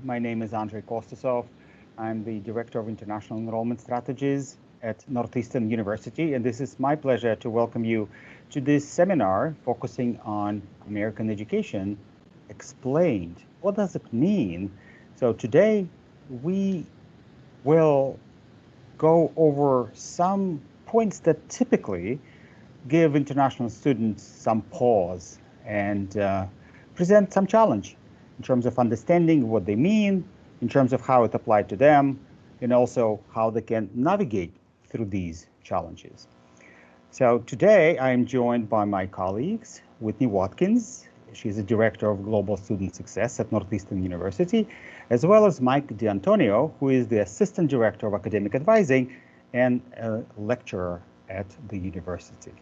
My name is Andrei Kostasov. I'm the Director of International Enrollment Strategies at Northeastern University, and this is my pleasure to welcome you to this seminar focusing on American education explained. What does it mean? So today we will go over some points that typically give international students some pause and present some challenge in terms of understanding what they mean, in terms of how it applied to them, and also how they can navigate through these challenges. So today I am joined by my colleagues, Whitney Watkins. She's the Director of Global Student Success at Northeastern University, as well as Mike D'Antonio, who is the Assistant Director of Academic Advising and a lecturer at the university.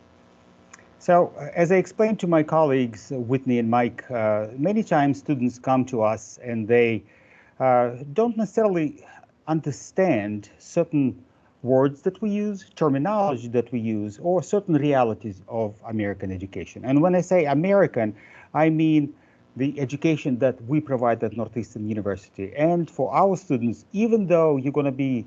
So as I explained to my colleagues, Whitney and Mike, many times students come to us and they don't necessarily understand certain words that we use, terminology that we use, or certain realities of American education. And when I say American, I mean the education that we provide at Northeastern University. And for our students, even though you're going to be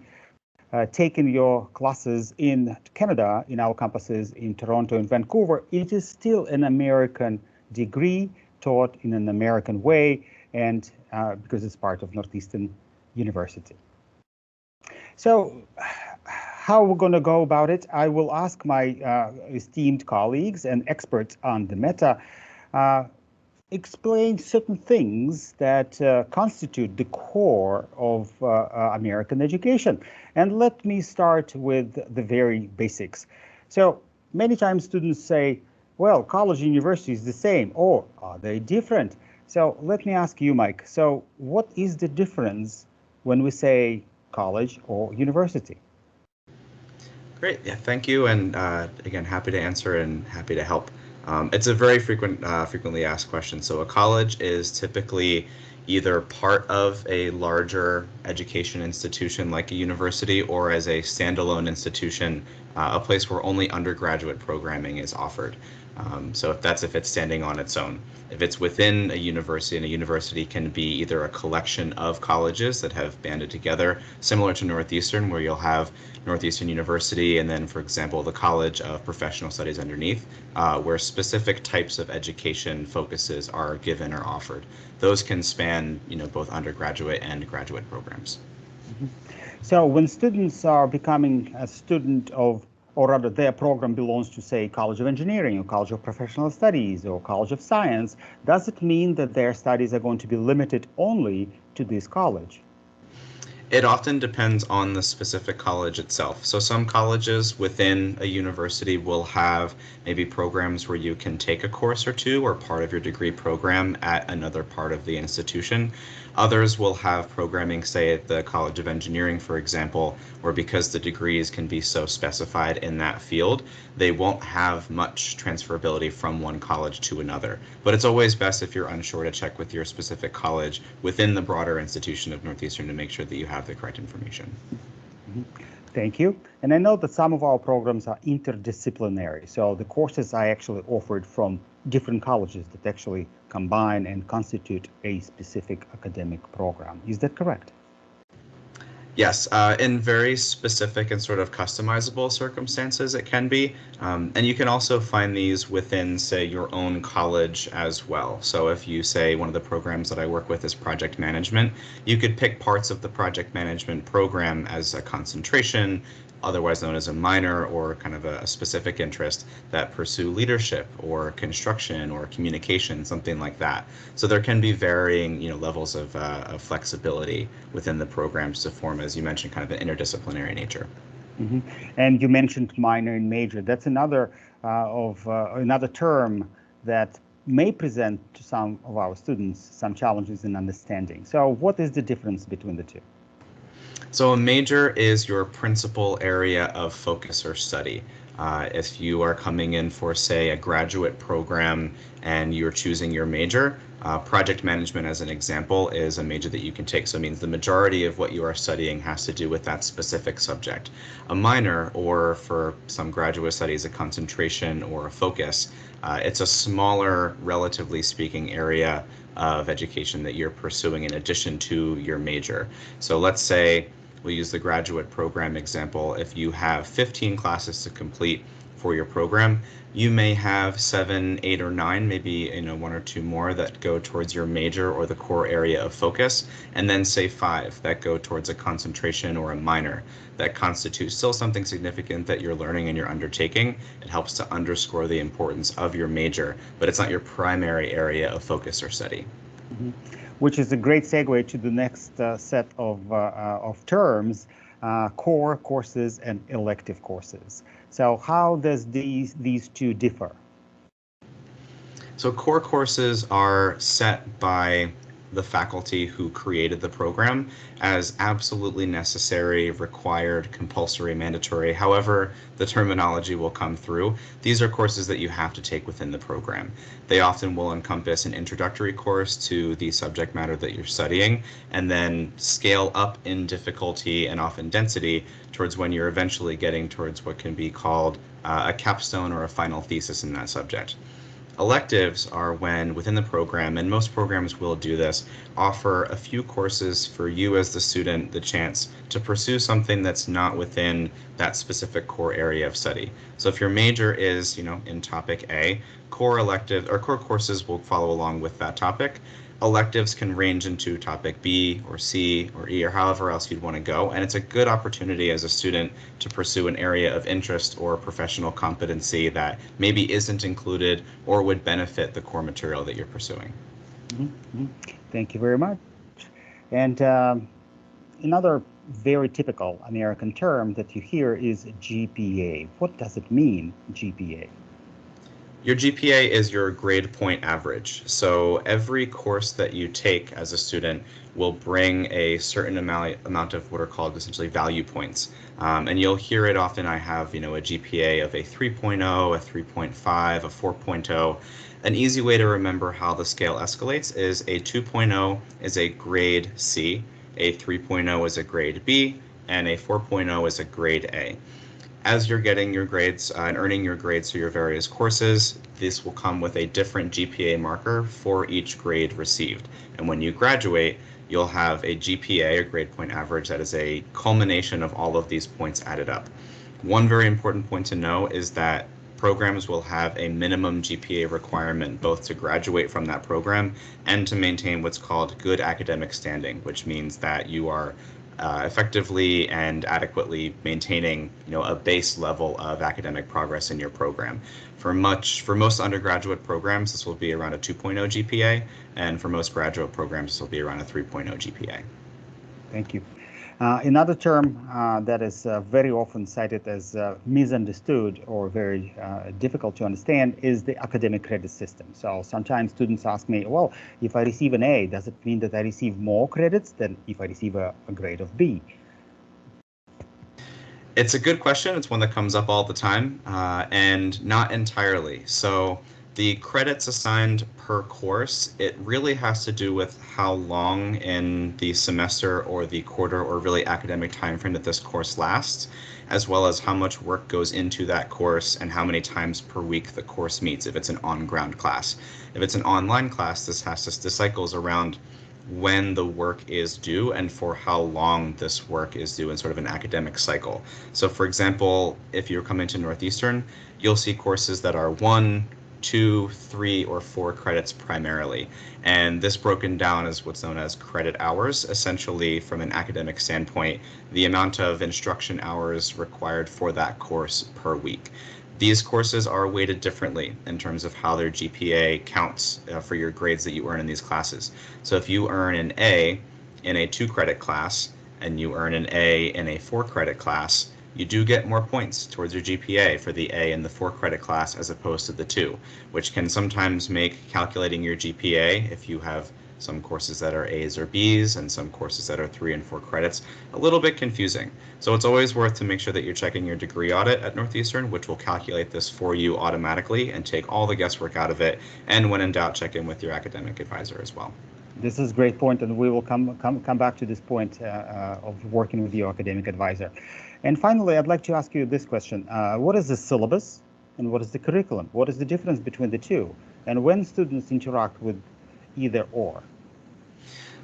taking your classes in Canada, in our campuses in Toronto and Vancouver, it is still an American degree taught in an American way, and because it's part of Northeastern University. So how we're going to go about it, I will ask my esteemed colleagues and experts on the matter explain certain things that constitute the core of American education. And let me start with the very basics. So many times students say, well, college and university is the same, or are they different? So let me ask you, Mike, so what is the difference when we say college or university? Great, yeah, thank you. And again, happy to answer and happy to help. It's a very frequently asked question. So a college is typically either part of a larger education institution like a university, or as a standalone institution, a place where only undergraduate programming is offered. So if it's standing on its own. If it's within a university, and a university can be either a collection of colleges that have banded together, similar to Northeastern, where you'll have Northeastern University and then, for example, the College of Professional Studies underneath, where specific types of education focuses are given or offered. Those can span, both undergraduate and graduate programs. Mm-hmm. So when students are becoming a student of, or rather their program belongs to, say, College of Engineering or College of Professional Studies or College of Science, does it mean that their studies are going to be limited only to this college? It often depends on the specific college itself. So some colleges within a university will have maybe programs where you can take a course or two or part of your degree program at another part of the institution. Others will have programming, say at the College of Engineering, for example, where because the degrees can be so specified in that field, they won't have much transferability from one college to another. But it's always best, if you're unsure, to check with your specific college within the broader institution of Northeastern to make sure that you have the correct information. Mm-hmm. Thank you. And I know that some of our programs are interdisciplinary. So the courses are actually offered from different colleges that actually combine and constitute a specific academic program. Is that correct? Yes, in very specific and sort of customizable circumstances, it can be. And you can also find these within, say, your own college as well. So if you say one of the programs that I work with is project management, you could pick parts of the project management program as a concentration, otherwise known as a minor, or kind of a specific interest that pursue leadership or construction or communication, something like that. So there can be varying, levels of flexibility within the programs to form, as you mentioned, kind of an interdisciplinary nature. Mm-hmm. And you mentioned minor and major. That's another another term that may present to some of our students some challenges in understanding. So what is the difference between the two? So a major is your principal area of focus or study. If you are coming in for, say, a graduate program and you're choosing your major, Project management, as an example, is a major that you can take. So it means the majority of what you are studying has to do with that specific subject. A minor, or for some graduate studies, a concentration or a focus, it's a smaller, relatively speaking, area of education that you're pursuing in addition to your major. So let's say we'll use the graduate program example. If you have 15 classes to complete for your program, you may have 7, 8, or 9, maybe one or two more that go towards your major or the core area of focus, and then say 5 that go towards a concentration or a minor that constitutes still something significant that you're learning and you're undertaking. It helps to underscore the importance of your major, but it's not your primary area of focus or study. Mm-hmm. Which is a great segue to the next set of terms, core courses and elective courses. So how does these two differ? So core courses are set by the faculty who created the program as absolutely necessary, required, compulsory, mandatory, however the terminology will come through. These are courses that you have to take within the program. They often will encompass an introductory course to the subject matter that you're studying, and then scale up in difficulty and often density towards when you're eventually getting towards what can be called a capstone or a final thesis in that subject. Electives are when within the program, and most programs will do this, offer a few courses for you as the student the chance to pursue something that's not within that specific core area of study. So if your major is, in topic A, core elective or core courses will follow along with that topic. Electives can range into topic B or C or E or however else you'd want to go, and it's a good opportunity as a student to pursue an area of interest or professional competency that maybe isn't included or would benefit the core material that you're pursuing. Mm-hmm. Thank you very much. And another very typical American term that you hear is GPA. What does it mean, GPA? Your GPA is your grade point average. So every course that you take as a student will bring a certain amount of what are called essentially value points. And you'll hear it often. I have, a GPA of a 3.0, a 3.5, a 4.0. An easy way to remember how the scale escalates is a 2.0 is a grade C, a 3.0 is a grade B, and a 4.0 is a grade A. As you're getting your grades and earning your grades for your various courses, this will come with a different GPA marker for each grade received. And when you graduate, you'll have a GPA, a grade point average, that is a culmination of all of these points added up. One very important point to know is that programs will have a minimum GPA requirement both to graduate from that program and to maintain what's called good academic standing, which means that you are effectively and adequately maintaining, a base level of academic progress in your program. For most undergraduate programs, this will be around a 2.0 GPA, and for most graduate programs, this will be around a 3.0 GPA. Thank you. Another term that is very often cited as misunderstood or very difficult to understand is the academic credit system. So sometimes students ask me, well, if I receive an A, does it mean that I receive more credits than if I receive a grade of B? It's a good question. It's one that comes up all the time, and not entirely. So the credits assigned per course, it really has to do with how long in the semester or the quarter or really academic time frame that this course lasts, as well as how much work goes into that course and how many times per week the course meets if it's an on-ground class. If it's an online class, this cycles around when the work is due and for how long this work is due in sort of an academic cycle. So for example, if you're coming to Northeastern, you'll see courses that are 1, 2, 3, or 4 credits primarily. And this broken down is what's known as credit hours, essentially from an academic standpoint, the amount of instruction hours required for that course per week. These courses are weighted differently in terms of how their GPA counts for your grades that you earn in these classes. So if you earn an A in a 2-credit class and you earn an A in a 4-credit class, you do get more points towards your GPA for the A in the 4-credit class as opposed to the 2, which can sometimes make calculating your GPA, if you have some courses that are A's or B's, and some courses that are 3 and 4 credits. A little bit confusing. So it's always worth to make sure that you're checking your degree audit at Northeastern, which will calculate this for you automatically and take all the guesswork out of it. And when in doubt, check in with your academic advisor as well. This is a great point, and we will come back to this point of working with your academic advisor. And finally, I'd like to ask you this question. What is the syllabus and what is the curriculum? What is the difference between the two? And when students interact with either or?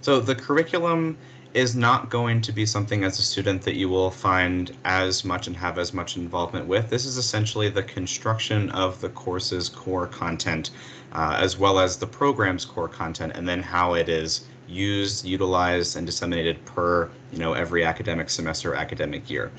So the curriculum is not going to be something as a student that you will find as much and have as much involvement with. This is essentially the construction of the course's core content, as well as the program's core content, and then how it is used, utilized, and disseminated per, every academic semester, academic year.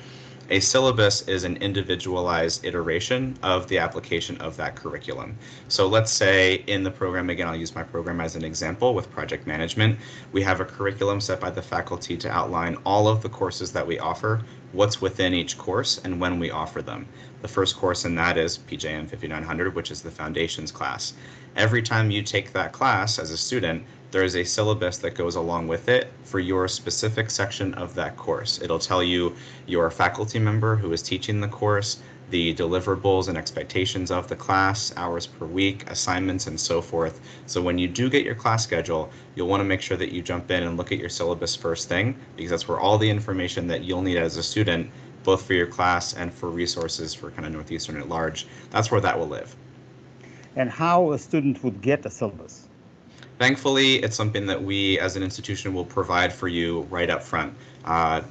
A syllabus is an individualized iteration of the application of that curriculum. So let's say in the program, again, I'll use my program as an example with project management. We have a curriculum set by the faculty to outline all of the courses that we offer, what's within each course, and when we offer them. The first course in that is PJM 5900, which is the foundations class. Every time you take that class as a student, there is a syllabus that goes along with it for your specific section of that course. It'll tell you your faculty member who is teaching the course, the deliverables and expectations of the class, hours per week, assignments, and so forth. So when you do get your class schedule, you'll want to make sure that you jump in and look at your syllabus first thing, because that's where all the information that you'll need as a student, both for your class and for resources for kind of Northeastern at large, that's where that will live. And how a student would get a syllabus? Thankfully, it's something that we as an institution will provide for you right up front.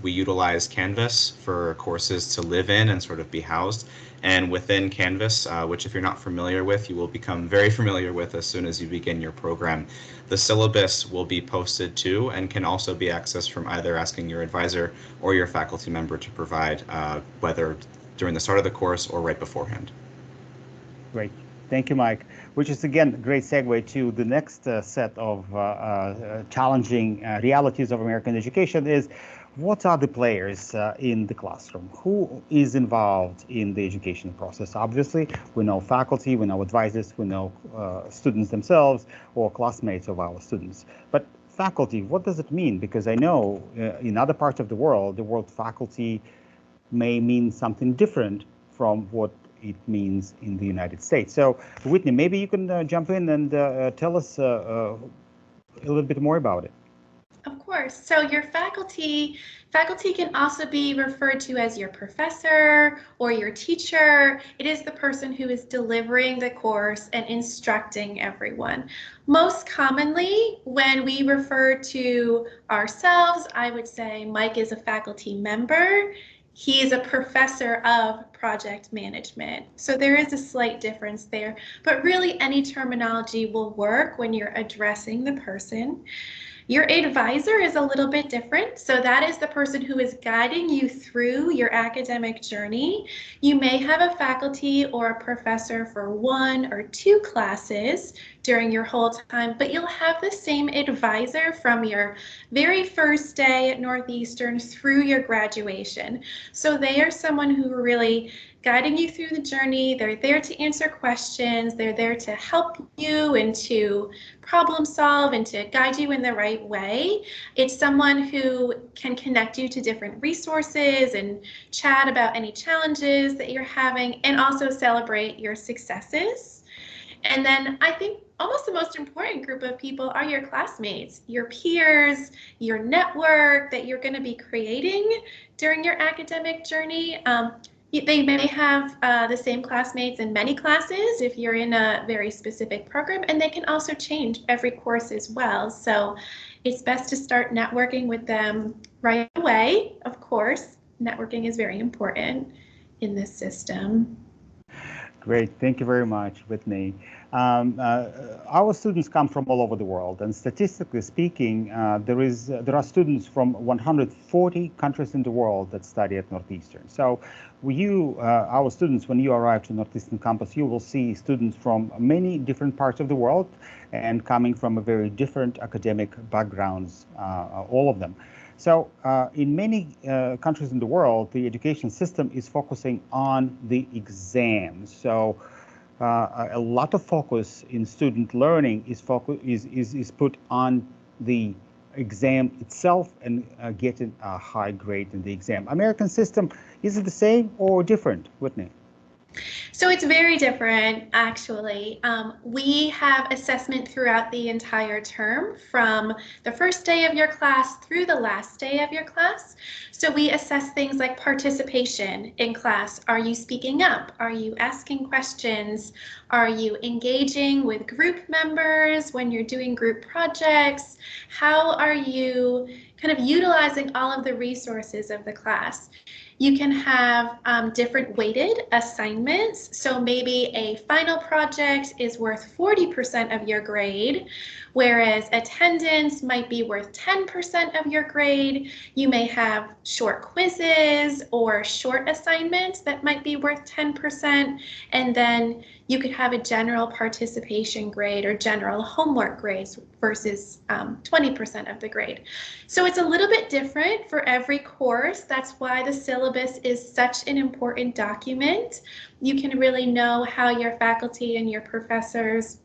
We utilize Canvas for courses to live in and sort of be housed. And within Canvas, which if you're not familiar with, you will become very familiar with as soon as you begin your program, the syllabus will be posted to and can also be accessed from either asking your advisor or your faculty member to provide, whether during the start of the course or right beforehand. Great. Thank you, Mike, which is, again, a great segue to the next set of challenging realities of American education is what are the players in the classroom? Who is involved in the education process? Obviously, we know faculty, we know advisors, we know students themselves or classmates of our students. But faculty, what does it mean? Because I know in other parts of the word faculty may mean something different from what it means in the United States. So, Whitney, maybe you can jump in and tell us a little bit more about it. Of course. So your faculty can also be referred to as your professor or your teacher. It is the person who is delivering the course and instructing everyone. Most commonly, when we refer to ourselves, I would say Mike is a faculty member. He is a professor of project management. So there is a slight difference there, but really any terminology will work when you're addressing the person. Your advisor is a little bit different. So that is the person who is guiding you through your academic journey. You may have a faculty or a professor for 1 or 2 classes during your whole time, but you'll have the same advisor from your very first day at Northeastern through your graduation. So they are someone who are really guiding you through the journey. They're there to answer questions. They're there to help you and to problem solve and to guide you in the right way. It's someone who can connect you to different resources and chat about any challenges that you're having and also celebrate your successes. And then I think almost the most important group of people are your classmates, your peers, your network that you're going to be creating during your academic journey. They may have the same classmates in many classes if you're in a very specific program, and they can also change every course as well. So it's best to start networking with them right away. Of course, networking is very important in this system. Great, thank you very much, Whitney. Our students come from all over the world, and statistically speaking, there are students from 140 countries in the world that study at Northeastern. So our students, when you arrive to Northeastern campus, you will see students from many different parts of the world and coming from a very different academic backgrounds, all of them. So in many countries in the world, the education system is focusing on the exams. So a lot of focus in student learning is put on the exam itself and getting a high grade in the exam. American system, is it the same or different, Whitney? So it's very different, actually. We have assessment throughout the entire term, from the first day of your class through the last day of your class. So we assess things like participation in class. Are you speaking up? Are you asking questions? Are you engaging with group members when you're doing group projects? How are you kind of utilizing all of the resources of the class? You can have different weighted assignments. So maybe a final project is worth 40% of your grade, whereas attendance might be worth 10% of your grade. You may have short quizzes or short assignments that might be worth 10%. And then you could have a general participation grade or general homework grades versus 20% of the grade. So it's a little bit different for every course. That's why the syllabus is such an important document. You can really know how your faculty and your professors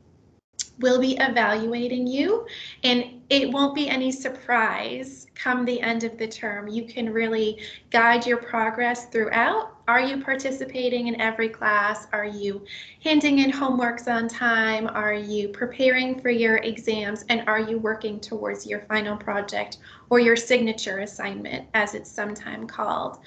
will be evaluating you, and it won't be any surprise come the end of the term. You can really guide your progress throughout. Are you participating in every class? Are you handing in homeworks on time? Are you preparing for your exams? And are you working towards your final project or your signature assignment, as it's sometimes called?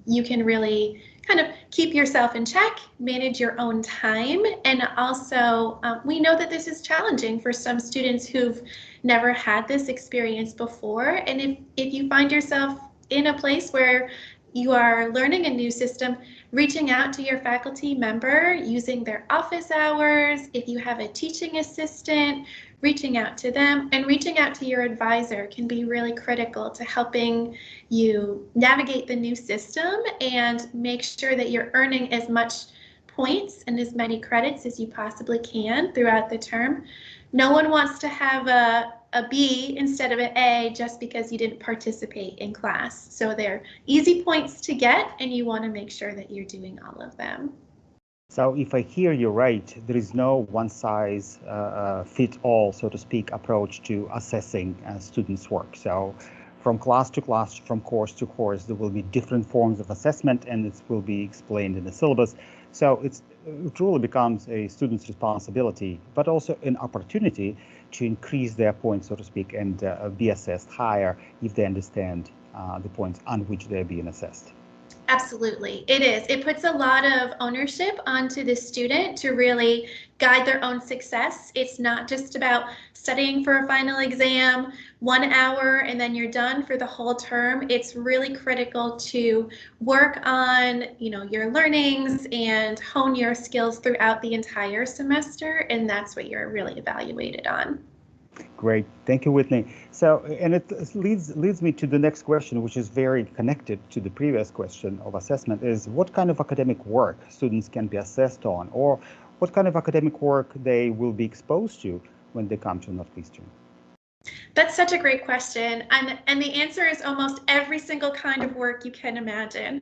You can really kind of keep yourself in check, manage your own time, and also we know that this is challenging for some students who've never had this experience before. And if you find yourself in a place where you are learning a new system, reaching out to your faculty member using their office hours, if you have a teaching assistant, reaching out to them and reaching out to your advisor can be really critical to helping you navigate the new system and make sure that you're earning as much points and as many credits as you possibly can throughout the term. No one wants to have a B instead of an A just because you didn't participate in class. So they're easy points to get, and you want to make sure that you're doing all of them. So if I hear you right, there is no one size fit all, so to speak, approach to assessing students' work. So from class to class, from course to course, there will be different forms of assessment, and it will be explained in the syllabus. So it truly becomes a student's responsibility, but also an opportunity to increase their points, so to speak, and be assessed higher if they understand the points on which they're being assessed. Absolutely, it is. It puts a lot of ownership onto the student to really guide their own success. It's not just about studying for a final exam, 1 hour, and then you're done for the whole term. It's really critical to work on, your learnings and hone your skills throughout the entire semester, and that's what you're really evaluated on. Great, thank you, Whitney. So, and it leads me to the next question, which is very connected to the previous question of assessment, is what kind of academic work students can be assessed on, or what kind of academic work they will be exposed to when they come to Northeastern? That's such a great question. And the answer is almost every single kind of work you can imagine.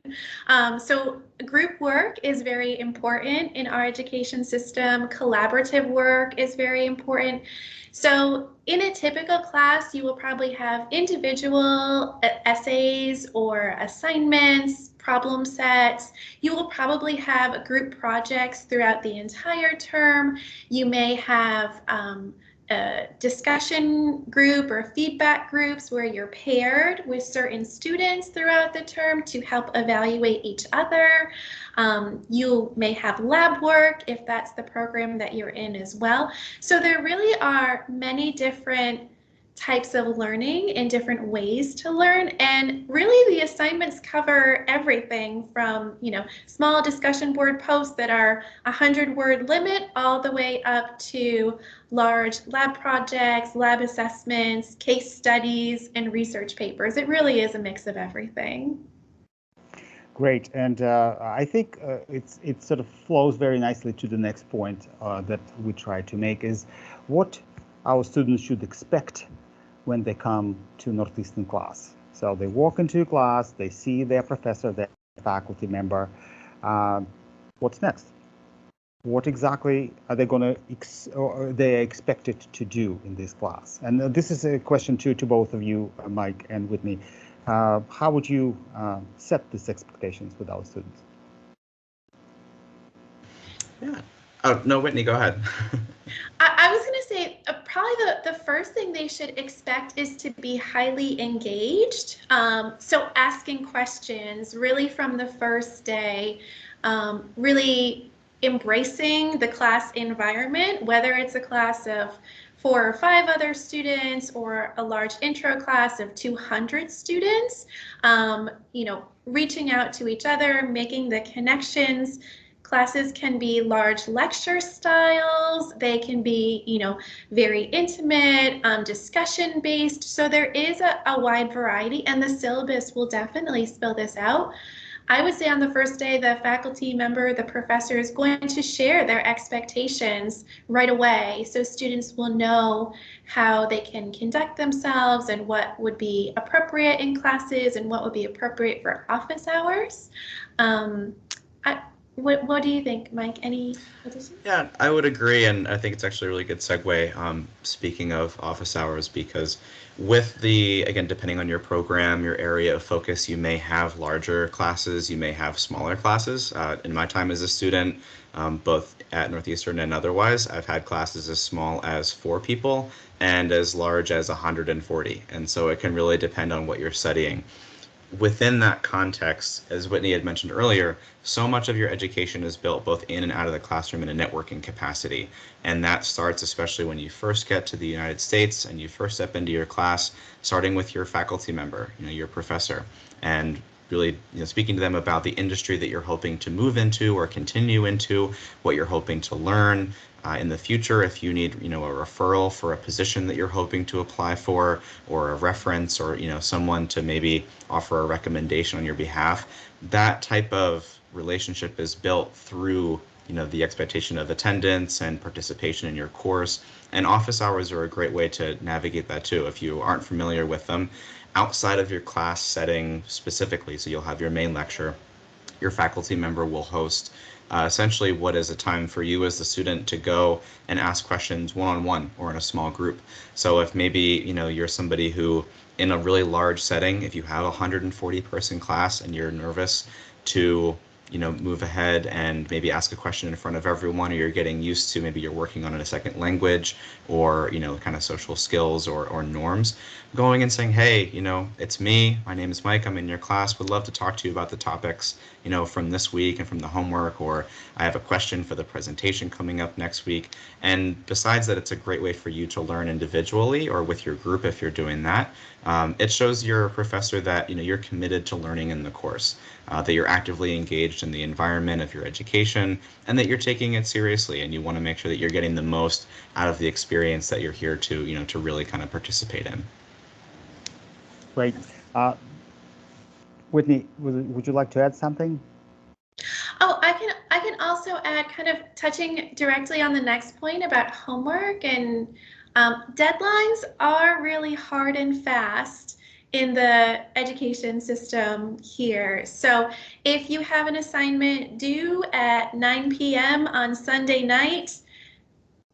So group work is very important in our education system. Collaborative work is very important. So in a typical class, you will probably have individual essays or assignments, problem sets. You will probably have group projects throughout the entire term. You may have a discussion group or feedback groups where you're paired with certain students throughout the term to help evaluate each other. You may have lab work if that's the program that you're in as well. So there really are many different types of learning and different ways to learn, and really the assignments cover everything from small discussion board posts that are 100-word limit all the way up to large lab projects, lab assessments, case studies, and research papers. It really is a mix of everything. Great, and I think it sort of flows very nicely to the next point that we try to make, is what our students should expect when they come to Northeastern class. So they walk into class, they see their professor, their faculty member. What's next? what exactly are they going to or are they expected to do in this class? And this is a question to both of you, Mike and Whitney. How would you set these expectations with our students? Yeah. Oh, no, Whitney, go ahead. I was going to say probably the first thing they should expect is to be highly engaged. So asking questions really from the first day, really embracing the class environment, whether it's a class of 4 or 5 other students or a large intro class of 200 students, reaching out to each other, making the connections. Classes can be large lecture styles. They can be, very intimate, discussion based. So there is a wide variety, and the syllabus will definitely spell this out. I would say on the first day, the faculty member, the professor is going to share their expectations right away. So students will know how they can conduct themselves and what would be appropriate in classes and what would be appropriate for office hours. What do you think, Mike? Any additions? Yeah, I would agree, and I think it's actually a really good segue, speaking of office hours, because with again, depending on your program, your area of focus, you may have larger classes, you may have smaller classes. In my time as a student, both at Northeastern and otherwise, I've had classes as small as 4 people and as large as 140, and so it can really depend on what you're studying. Within that context, as Whitney had mentioned earlier, so much of your education is built both in and out of the classroom in a networking capacity. And that starts especially when you first get to the United States and you first step into your class, starting with your faculty member, your professor, and really speaking to them about the industry that you're hoping to move into or continue into, what you're hoping to learn, in the future, if you need, a referral for a position that you're hoping to apply for, or a reference, or, someone to maybe offer a recommendation on your behalf, that type of relationship is built through, the expectation of attendance and participation in your course. And office hours are a great way to navigate that too, if you aren't familiar with them. Outside of your class setting specifically, so you'll have your main lecture, your faculty member will host essentially what is a time for you as the student to go and ask questions one-on-one or in a small group. So if maybe you're somebody who, in a really large setting, if you have a 140 person class and you're nervous to move ahead and maybe ask a question in front of everyone, or you're getting used to, maybe you're working on a second language, or kind of social skills or norms, going and saying, hey, it's me, my name is Mike, I'm in your class, would love to talk to you about the topics from this week and from the homework, or I have a question for the presentation coming up next week. And besides that, it's a great way for you to learn individually or with your group if you're doing that. It shows your professor that you're committed to learning in the course, that you're actively engaged in the environment of your education, and that you're taking it seriously, and you want to make sure that you're getting the most out of the experience that you're here to to really kind of participate in. Great. Whitney, would you like to add something? Oh, I can also add, kind of touching directly on the next point about homework, and deadlines are really hard and fast in the education system here. So if you have an assignment due at 9 p.m. on Sunday night,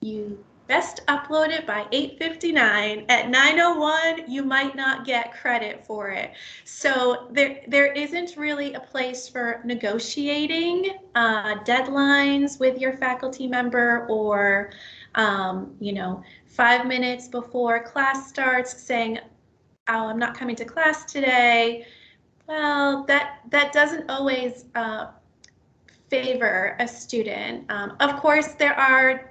you best upload it by 8:59. At 9:01, you might not get credit for it. So there isn't really a place for negotiating deadlines with your faculty member, or 5 minutes before class starts saying, oh, I'm not coming to class today. Well, that doesn't always favor a student. Of course, there are,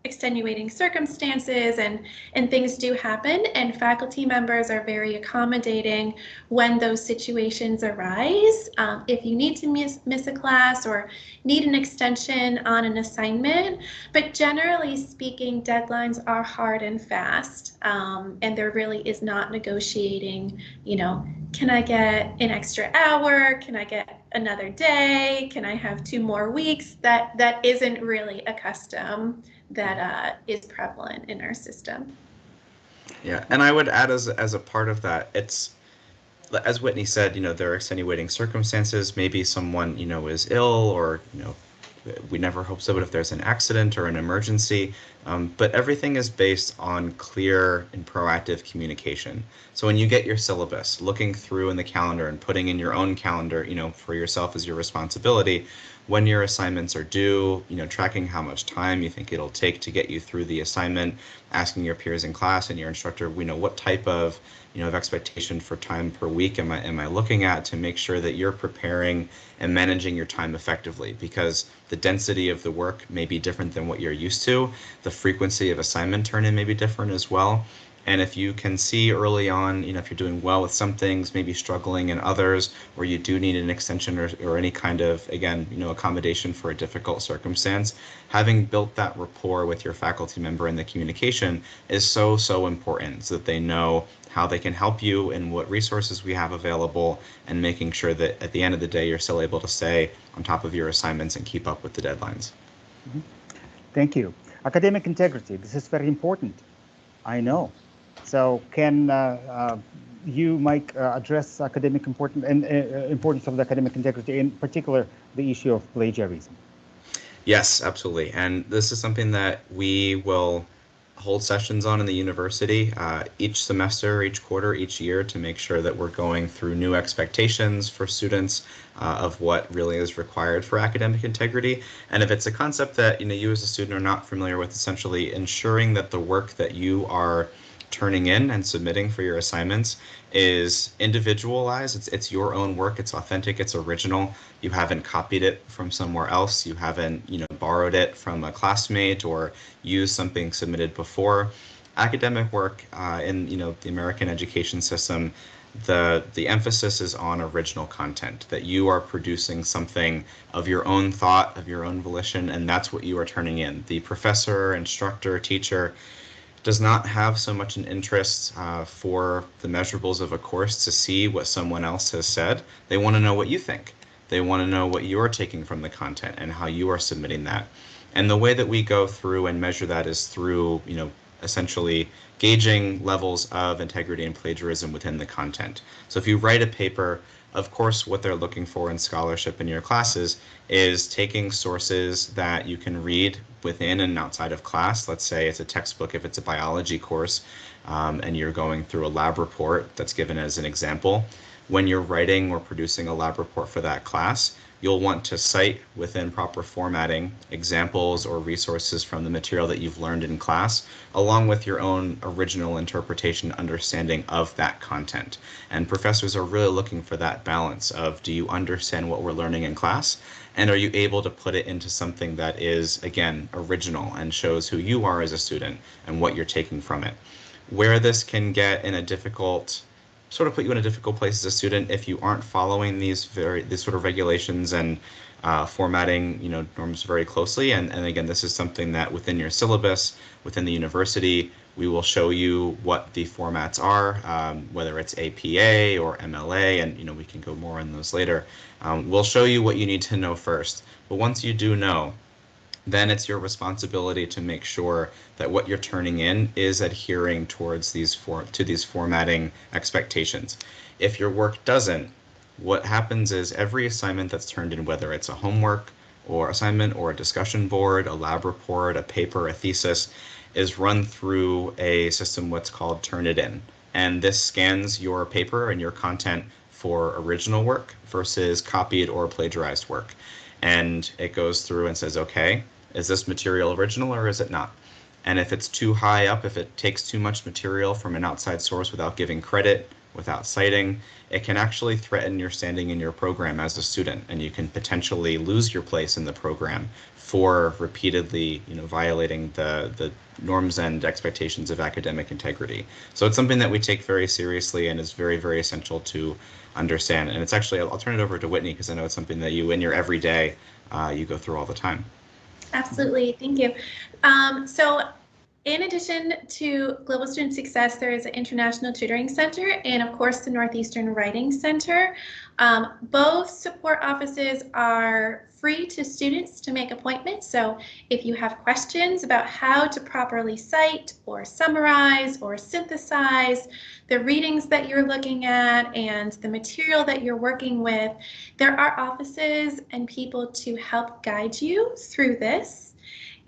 extenuating circumstances and things do happen, and faculty members are very accommodating when those situations arise. If you need to miss a class or need an extension on an assignment, but generally speaking, deadlines are hard and fast, and there really is not negotiating, can I get an extra hour? Can I get another day? Can I have 2 more weeks? That isn't really a custom that is prevalent in our system. Yeah, and I would add as a part of that, it's, as Whitney said, there are extenuating circumstances. Maybe someone, is ill, or, We never hope so, but if there's an accident or an emergency, but everything is based on clear and proactive communication. So when you get your syllabus, looking through in the calendar and putting in your own calendar, for yourself as your responsibility, when your assignments are due, tracking how much time you think it'll take to get you through the assignment, asking your peers in class and your instructor, what type of expectation for time per week am I looking at, to make sure that you're preparing and managing your time effectively, because the density of the work may be different than what you're used to. The frequency of assignment turn-in may be different as well. And if you can see early on, if you're doing well with some things, maybe struggling in others, or you do need an extension or any kind of, again, accommodation for a difficult circumstance, having built that rapport with your faculty member and the communication is so important, so that they know how they can help you and what resources we have available, and making sure that at the end of the day, you're still able to stay on top of your assignments and keep up with the deadlines. Mm-hmm. Thank you. Academic integrity, this is very important, I know. So can you, Mike, address academic importance of the academic integrity, in particular the issue of plagiarism? Yes, absolutely. And this is something that we will hold sessions on in the university each semester, each quarter, each year, to make sure that we're going through new expectations for students of what really is required for academic integrity. And if it's a concept that you as a student are not familiar with, essentially ensuring that the work that you are turning in and submitting for your assignments is individualized. It's your own work. It's authentic. It's original. You haven't copied it from somewhere else. You haven't borrowed it from a classmate or used something submitted before. Academic work in the American education system, the emphasis is on original content, that you are producing something of your own thought, of your own volition, and that's what you are turning in. The professor, instructor, teacher does not have so much an interest for the measurables of a course to see what someone else has said. They want to know what you think. They want to know what you're taking from the content and how you are submitting that. And the way that we go through and measure that is through, essentially gauging levels of integrity and plagiarism within the content. So if you write a paper, of course, what they're looking for in scholarship in your classes is taking sources that you can read within and outside of class. Let's say it's a textbook, if it's a biology course, and you're going through a lab report that's given as an example. When you're writing or producing a lab report for that class, you'll want to cite within proper formatting examples or resources from the material that you've learned in class, along with your own original interpretation, understanding of that content. And professors are really looking for that balance of, do you understand what we're learning in class? And are you able to put it into something that is, again, original and shows who you are as a student and what you're taking from it? Where this can get in a difficult put you in a difficult place as a student if you aren't following these sort of regulations and formatting norms very closely. And again, this is something that within your syllabus, within the university, we will show you what the formats are, whether it's APA or MLA, and we can go more on those later. We'll show you what you need to know first. But once you do know, then it's your responsibility to make sure that what you're turning in is adhering towards these formatting expectations. If your work doesn't, what happens is every assignment that's turned in, whether it's a homework or assignment or a discussion board, a lab report, a paper, a thesis, is run through a system what's called Turnitin. And this scans your paper and your content for original work versus copied or plagiarized work. And it goes through and says, okay, is this material original or is it not? And if it's too high up, if it takes too much material from an outside source without giving credit, without citing, it can actually threaten your standing in your program as a student, and you can potentially lose your place in the program for repeatedly, violating the norms and expectations of academic integrity. So it's something that we take very seriously and is very, very essential to understand. And it's actually, I'll turn it over to Whitney, because I know it's something that you, in your everyday, you go through all the time. Absolutely, thank you. So in addition to Global Student Success, there is an International Tutoring Center and, of course, the Northeastern Writing Center. Both support offices are free to students to make appointments. So if you have questions about how to properly cite or summarize or synthesize the readings that you're looking at and the material that you're working with, there are offices and people to help guide you through this.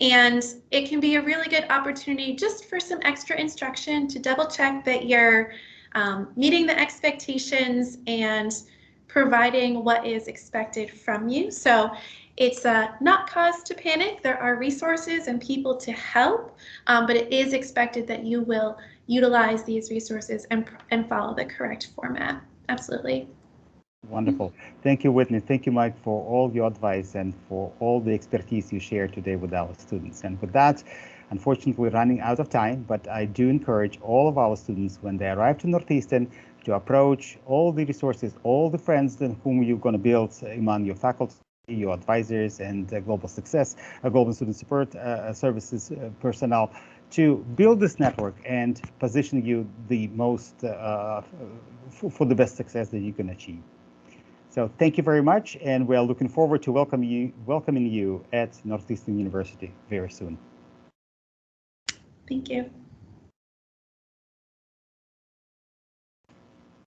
And it can be a really good opportunity just for some extra instruction to double check that you're meeting the expectations and providing what is expected from you. So it's not cause to panic. There are resources and people to help, but it is expected that you will utilize these resources and follow the correct format. Absolutely. Wonderful. Thank you, Whitney. Thank you, Mike, for all your advice and for all the expertise you shared today with our students. And with that, unfortunately, we're running out of time, but I do encourage all of our students when they arrive to Northeastern to approach all the resources, all the friends whom you're going to build among your faculty, your advisors, and Global Success, Global Student Support Services personnel to build this network and position you the most for the best success that you can achieve. So thank you very much, and we're looking forward to welcoming you at Northeastern University very soon. Thank you.